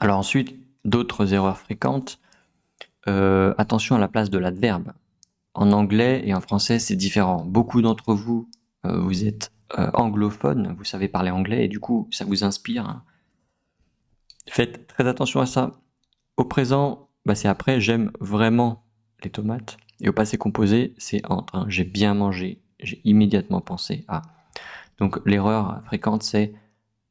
Alors ensuite, d'autres erreurs fréquentes. Attention à la place de l'adverbe. En anglais et en français, c'est différent. Beaucoup d'entre vous, vous êtes anglophone, vous savez parler anglais et du coup, ça vous inspire, hein. Faites très attention à ça. Au présent, bah, c'est après, j'aime vraiment les tomates. Et au passé composé, c'est entre, hein, j'ai bien mangé, j'ai immédiatement pensé à. Donc l'erreur fréquente, c'est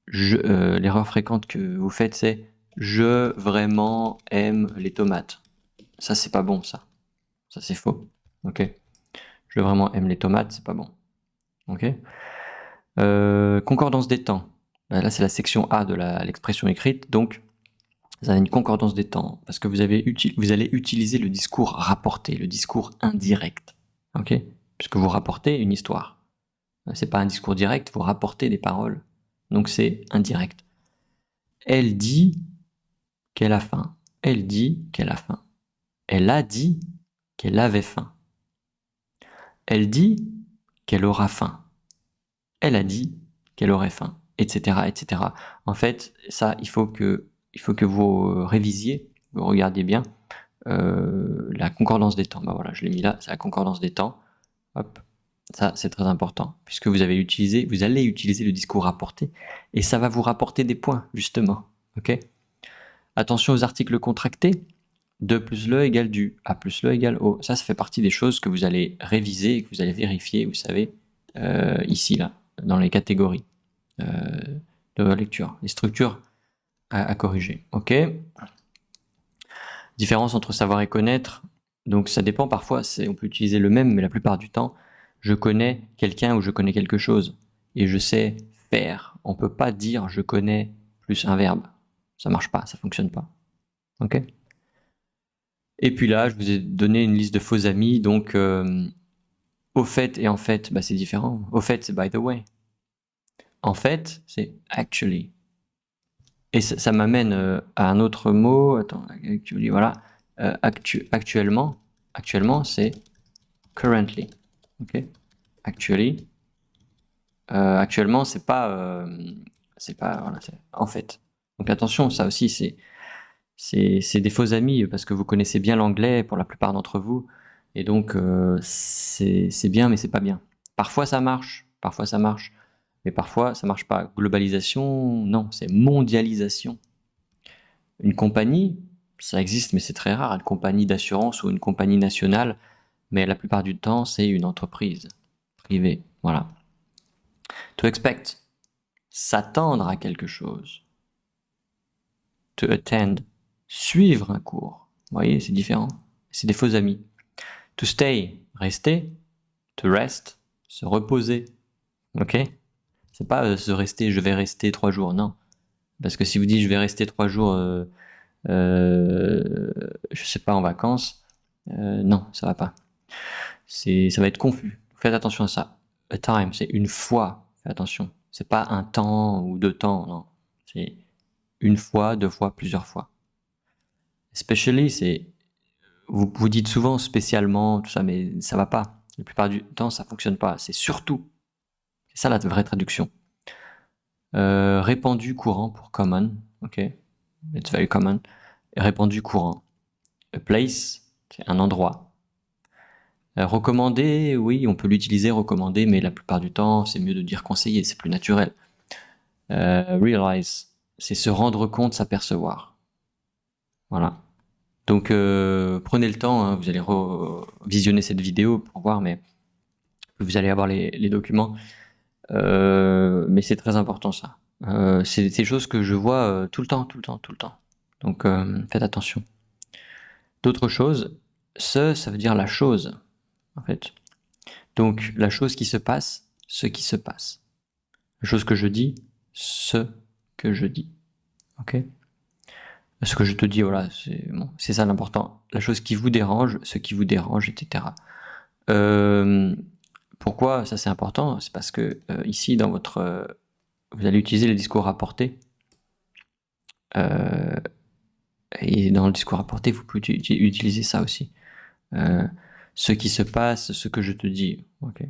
l'erreur fréquente que vous faites, c'est je vraiment aime les tomates. Ça, c'est pas bon, ça. Ça, c'est faux. Ok. Je vraiment aime les tomates, c'est pas bon. Ok. Concordance des temps. Bah, là, c'est la section A de l'expression écrite. Donc, vous avez une concordance des temps parce que vous allez utiliser le discours rapporté, le discours indirect. Ok. Puisque vous rapportez une histoire. C'est pas un discours direct, vous rapportez des paroles. Donc, c'est indirect. Elle dit qu'elle a faim. Elle dit qu'elle a faim. Elle a dit qu'elle avait faim. Elle dit qu'elle aura faim. Elle a dit qu'elle aurait faim, etc., etc. En fait, ça, il faut que vous révisiez, vous regardiez bien la concordance des temps. Bah voilà, je l'ai mis là, c'est la concordance des temps. Hop, ça c'est très important puisque vous allez utiliser le discours rapporté et ça va vous rapporter des points justement. Ok. Attention aux articles contractés. De plus le égale du, A plus le égale au. Ça fait partie des choses que vous allez réviser et que vous allez vérifier, vous savez, ici, là, dans les catégories de lecture, les structures à corriger. Ok. Différence entre savoir et connaître. Donc ça dépend parfois, on peut utiliser le même, mais la plupart du temps, je connais quelqu'un ou je connais quelque chose et je sais faire. On peut pas dire je connais plus un verbe. Ça marche pas, ça fonctionne pas. Ok. Et puis là, je vous ai donné une liste de faux amis, donc au fait et en fait, bah, c'est différent. Au fait, c'est by the way. En fait, c'est actually. Et ça m'amène à un autre mot. Attends, actually, voilà. Actuellement, c'est currently. Ok. Actually. Actuellement, c'est pas, voilà, c'est en fait. Donc attention, ça aussi, c'est des faux amis parce que vous connaissez bien l'anglais pour la plupart d'entre vous. Et donc, c'est bien, mais c'est pas bien. Parfois ça marche, mais parfois ça marche pas. Globalisation, non, c'est mondialisation. Une compagnie, ça existe, mais c'est très rare, une compagnie d'assurance ou une compagnie nationale, mais la plupart du temps, c'est une entreprise privée. Voilà. To expect, s'attendre à quelque chose. To attend, suivre un cours. Vous voyez, c'est différent. C'est des faux amis. To stay, rester. To rest, se reposer. Ok. C'est pas se rester, je vais rester 3 jours. Non. Parce que si vous dites je vais rester 3 jours, je sais pas, en vacances, non, ça va pas. Ça va être confus. Faites attention à ça. A time, c'est une fois. Faites attention. C'est pas un temps ou 2 temps, non. C'est une fois, 2 fois, plusieurs fois. Especially, c'est vous dites souvent spécialement tout ça, mais ça va pas. La plupart du temps, ça fonctionne pas. C'est surtout. C'est ça la vraie traduction. Répandu courant pour common. Ok. It's very common. Répandu courant. A place, c'est un endroit. Recommander, oui, on peut l'utiliser, recommander, mais la plupart du temps, c'est mieux de dire conseiller, c'est plus naturel. Realize, c'est se rendre compte, s'apercevoir. Voilà. Donc prenez le temps, hein, vous allez visionner cette vidéo pour voir, mais vous allez avoir les documents. Mais c'est très important ça. C'est des choses que je vois tout le temps, tout le temps, tout le temps. Donc faites attention. D'autres choses, ça veut dire la chose, en fait. Donc la chose qui se passe, ce qui se passe. La chose que je dis, ce que je dis. Ok. Ce que je te dis, voilà, c'est ça l'important. La chose qui vous dérange, ce qui vous dérange, etc. Pourquoi ça c'est important? C'est parce que ici dans votre, vous allez utiliser le discours rapporté. Et dans le discours rapporté, vous pouvez utiliser ça aussi. Ce qui se passe, ce que je te dis. Okay.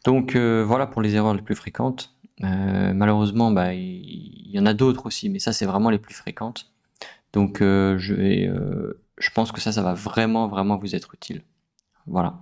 Donc voilà pour les erreurs les plus fréquentes. Malheureusement, il y en a d'autres aussi, mais ça, c'est vraiment les plus fréquentes. Donc, je pense que ça va vraiment, vraiment vous être utile. Voilà.